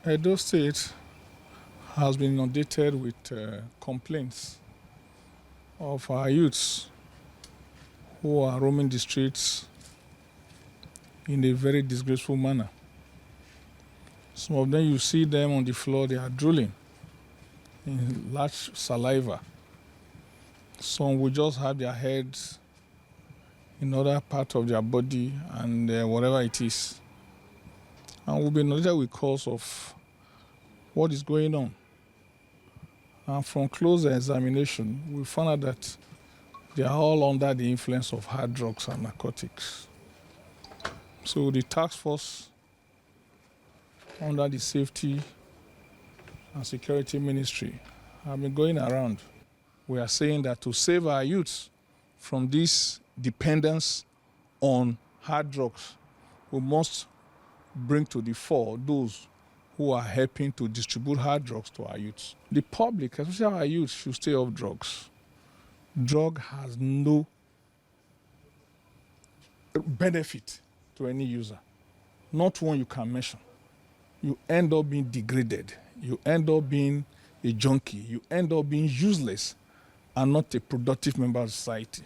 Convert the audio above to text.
Edo State has been inundated with complaints of our youths who are roaming the streets in a very disgraceful manner. Some of them, you see them on the floor, they are drooling in large saliva. Some will just have their heads in other part of their body and whatever it is. And will be inundated with cause of what is going on. And from close examination, we found out that they are all under the influence of hard drugs and narcotics. So the task force under the Safety and Security Ministry have been going around. We are saying that to save our youths from this dependence on hard drugs, we must bring to the fore those who are helping to distribute hard drugs to our youths. The public, especially our youth, should stay off drugs. Drug has no benefit to any user, not one you can mention. You end up being degraded. You end up being a junkie. You end up being useless and not a productive member of society.